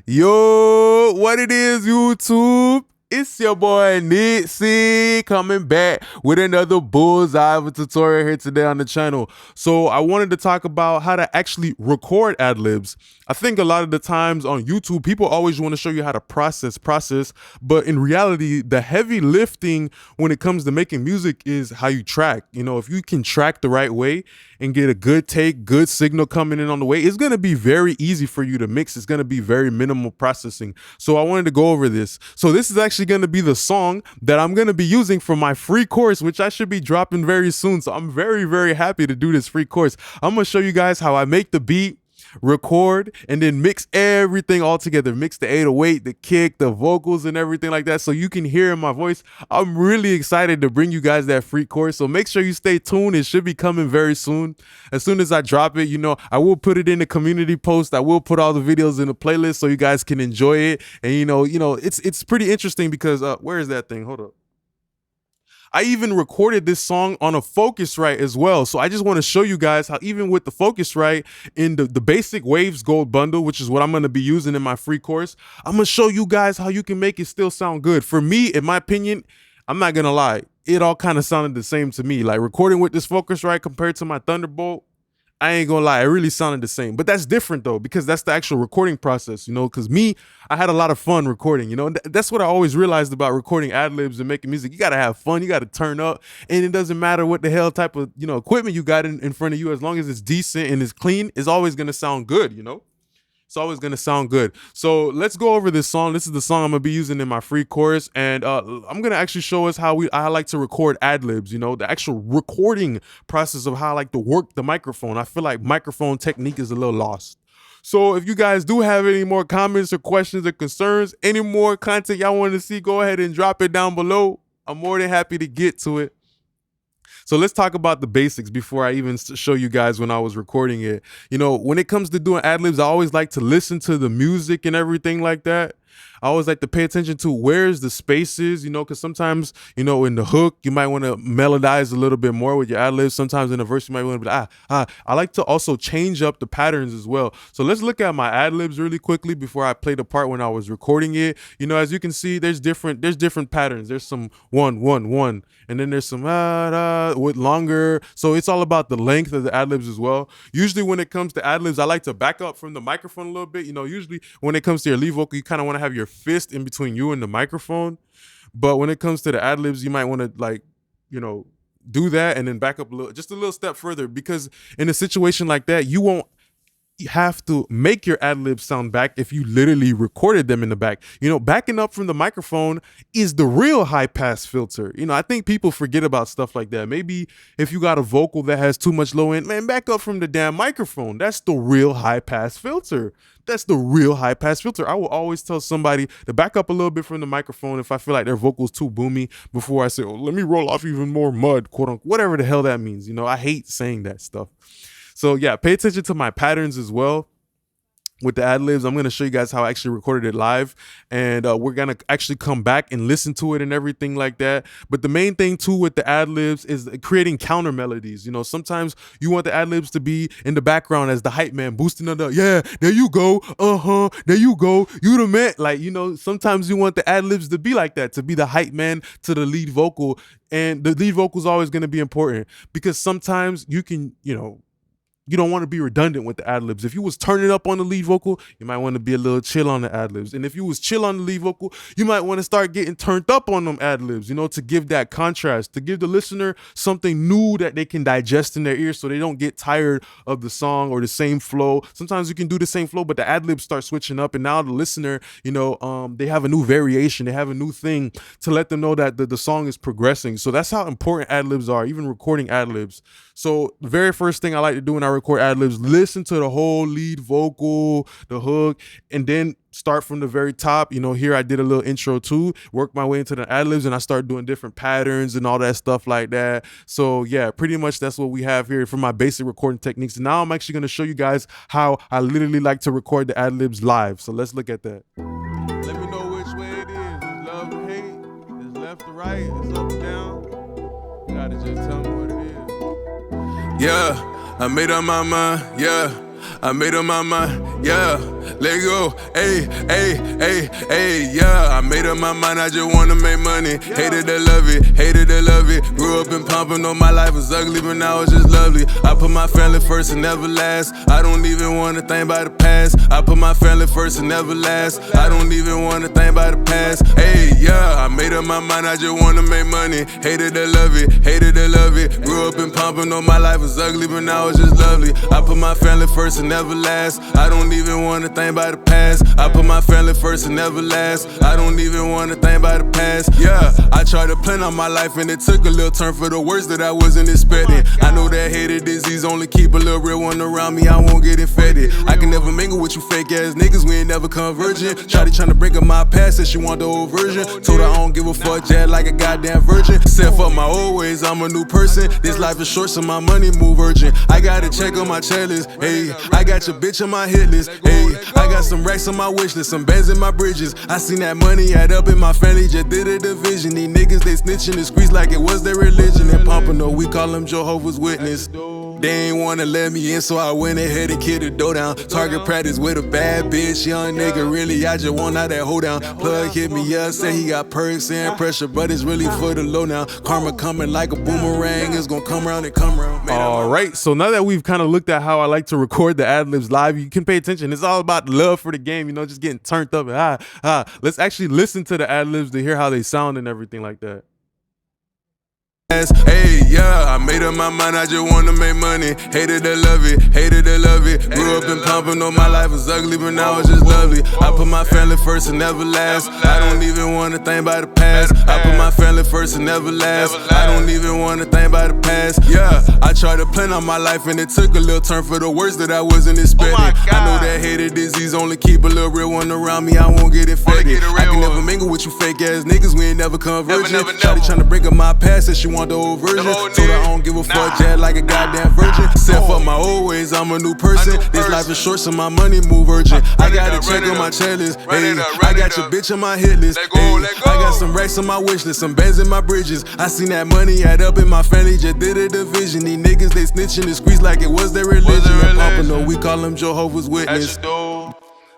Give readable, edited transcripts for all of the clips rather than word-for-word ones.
Yo, what it is, YouTube? It's your boy Nitzy coming back with another bullseye of a tutorial here today on the channel. So I wanted to talk about how to actually record ad-libs. I think a lot of the times on YouTube, people always want to show you how to process, but in reality, the heavy lifting when it comes to making music is how you track. You know, if you can track the right way and get a good take, good signal coming in on the way, it's going to be very easy for you to mix. It's going to be very minimal processing. So I wanted to go over this. So this is actually going to be the song that I'm going to be using for my free course, which I should be dropping very soon. So I'm very, very happy to do this free course. I'm going to show you guys how I make the beat, record, and then mix everything all together. Mix the 808, the kick, the vocals, and everything like that, so you can hear in my voice. I'm really excited to bring you guys that free course, so make sure you stay tuned. It should be coming very soon. As soon as I drop it, you know, I will put it in the community post. I will put all the videos in the playlist so you guys can enjoy it. And you know, it's pretty interesting because where is that thing? Hold up. I even recorded this song on a Focusrite as well. So I just want to show you guys how even with the Focusrite in the basic Waves Gold bundle, which is what I'm going to be using in my free course, I'm going to show you guys how you can make it still sound good. For me, in my opinion, I'm not going to lie, it all kind of sounded the same to me. Like recording with this Focusrite compared to my Thunderbolt, I ain't gonna lie, it really sounded the same. But that's different though, because that's the actual recording process, you know, because me, I had a lot of fun recording, you know, and that's what I always realized about recording ad-libs and making music. You gotta have fun, you gotta turn up, and it doesn't matter what the hell type of, you know, equipment you got in front of you, as long as it's decent and it's clean, it's always gonna sound good, you know? It's always gonna sound good. So let's go over this song. This is the song I'm gonna be using in my free course, and I'm gonna actually show us how I like to record ad libs. You know, the actual recording process of how I like to work the microphone. I feel like microphone technique is a little lost. So if you guys do have any more comments or questions or concerns, any more content y'all want to see, go ahead and drop it down below. I'm more than happy to get to it. So let's talk about the basics before I even show you guys when I was recording it. You know, when it comes to doing ad-libs, I always like to listen to the music and everything like that. I always like to pay attention to where's the spaces, you know, because sometimes, you know, in the hook, you might want to melodize a little bit more with your ad-libs. Sometimes in a verse, you might want to be like, I like to also change up the patterns as well. So let's look at my ad-libs really quickly before I play the part when I was recording it. You know, as you can see, there's different patterns. There's some one, and then there's some with longer. So it's all about the length of the ad-libs as well. Usually when it comes to ad-libs, I like to back up from the microphone a little bit. You know, usually when it comes to your lead vocal, you kind of want to have your fist in between you and the microphone. But when it comes to the ad-libs, you might want to, like, you know, do that and then back up just a little step further, because in a situation like that, you won't have to make your ad-libs sound back if you literally recorded them in the back. You know, backing up from the microphone is the real high pass filter. You know, I think people forget about stuff like that. Maybe if you got a vocal that has too much low end, man, back up from the damn microphone. That's the real high pass filter. That's the real high pass filter. I will always tell somebody to back up a little bit from the microphone if I feel like their vocal's too boomy, before I say, oh, let me roll off even more mud, quote unquote, whatever the hell that means. You know, I hate saying that stuff. So yeah, pay attention to my patterns as well. With the ad-libs, I'm going to show you guys how I actually recorded it live, and we're going to actually come back and listen to it and everything like that. But the main thing too with the ad-libs is creating counter melodies. You know, sometimes you want the ad-libs to be in the background as the hype man boosting up, yeah, there you go, there you go, you the man. Like, you know, sometimes you want the ad-libs to be like that, to be the hype man to the lead vocal, and the lead vocal is always going to be important, because sometimes you can, you know, you don't want to be redundant with the ad-libs. If you was turning up on the lead vocal, you might want to be a little chill on the ad-libs. And if you was chill on the lead vocal, you might want to start getting turned up on them ad-libs, you know, to give that contrast, to give the listener something new that they can digest in their ears, so they don't get tired of the song or the same flow. Sometimes you can do the same flow, but the ad-libs start switching up, and now the listener, you know, they have a new variation, they have a new thing to let them know that the song is progressing. So that's how important ad-libs are, even recording ad-libs. So the very first thing I like to do when I record ad-libs, listen to the whole lead vocal, the hook, and then start from the very top. You know, here I did a little intro too, work my way into the ad-libs, and I start doing different patterns and all that stuff like that. So yeah, pretty much that's what we have here for my basic recording techniques. And now I'm actually going to show you guys how I literally like to record the ad-libs live. So let's look at that. Let me know which way it is. It's love or hate, it's left or right, it's up or down. You gotta just tell me what it is. Yeah, I made up my mind, yeah, I made up my mind, yeah. let go. Hey, hey, hey, hey, yeah. I made up my mind, I just wanna make money. Hated to love it, hated to love it. Grew up in pumping, know my life was ugly, but now it's just lovely. I put my family first and never last. I don't even wanna think about the past. I put my family first and never last. I don't even wanna think about the past. Hey, yeah, I made up my mind, I just wanna make money. Hated to love it, hated to love it. Grew up in pumping, know my life was ugly, but now it's just lovely. I put my family first and never last. I don't even wanna think about the past. I put my family first and never last. I don't even wanna think about the past. Yeah, I tried to plan on my life and it took a little turn for the worst that I wasn't expecting. I know that hated disease only keep a little real one around me, I won't get infected. I can never mingle with you fake ass niggas, we ain't never convergent. Shawty tryna bring up my past, said she want the old version. Told her I don't give a fuck, Jad like a goddamn virgin. Said fuck my old ways, I'm a new person. This life is short, so my money move urgent. I got a check on my checklist, hey. I got your bitch on my hit list, hey. I got some racks on my wish list, some bands in my bridges. I seen that money add up in my family, just did a division. These niggas, they snitching the streets like it was their religion. And Pompano, we call them Jehovah's Witness. They ain't wanna let me in, so I went ahead and kicked the door down. Target practice with a bad bitch, young nigga, really, I just want out that hold down. Plug hit me up, say he got perks and pressure, but it's really for the low now. Karma coming like a boomerang, it's gonna come around and come around. All right, so now that we've kind of looked at how I like to record the ad-libs live, you can pay attention. It's all about the love for the game, you know, just getting turned up and Let's actually listen to the ad-libs to hear how they sound and everything like that. Hey, yeah, I made up my mind, I just wanna make money. Hated to love it, hated to love it. Grew up in pumping, know my life was ugly, but now it's just lovely. I put my family first and never last. I don't even wanna think about the past. I put my family first and never last. I don't even wanna think about the past. Yeah, I tried to plan on my life and it took a little turn for the worst that I wasn't expecting. I know that hated disease only keep a little real one around me, I won't get infected. I can never mingle with you fake ass niggas, we ain't never convergent. Shawty tryna bring up my past, said she want the old version. Told her I don't give a fuck, Jad like a goddamn virgin. Said fuck my old ways, I'm a new person. This life is short, so my money move urgent. I got a check on my checklist, hey. I got your bitch on my hit list, hey. I got some racks on my wish list, some bands in my bridges. I seen that money add up in my family, just did a division. These niggas, they snitching the streets like it was their religion. And Pompano, we call them Jehovah's Witness.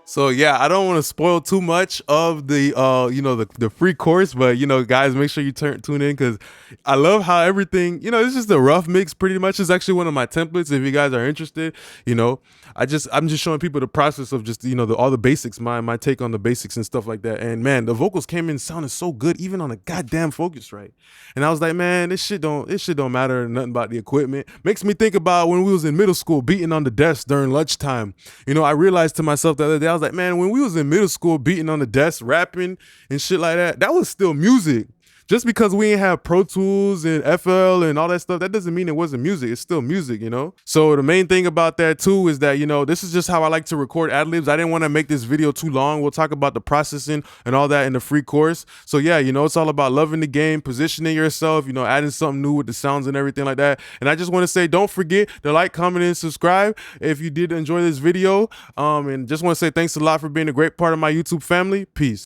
So yeah, I don't want to spoil too much of the you know, the free course, but you know, guys, make sure you tune in because I love how everything, you know, it's just a rough mix pretty much. It's actually one of my templates if you guys are interested. You know, I'm just showing people the process of just, you know, all the basics, my take on the basics and stuff like that. And man, the vocals came in sounding so good even on a goddamn Focusrite. And I was like, man, this shit don't matter nothing about the equipment. Makes me think about when we was in middle school beating on the desk during lunchtime. You know, I realized to myself the other day, I was like, man, when we was in middle school beating on the desk, rapping and shit like that, that was still music. Just because we ain't have Pro Tools and FL and all that stuff, that doesn't mean it wasn't music. It's still music, you know? So the main thing about that too is that, you know, this is just how I like to record ad-libs. I didn't want to make this video too long. We'll talk about the processing and all that in the free course. So yeah, you know, it's all about loving the game, positioning yourself, you know, adding something new with the sounds and everything like that. And I just want to say, don't forget to like, comment, and subscribe if you did enjoy this video. And just want to say thanks a lot for being a great part of my YouTube family. Peace.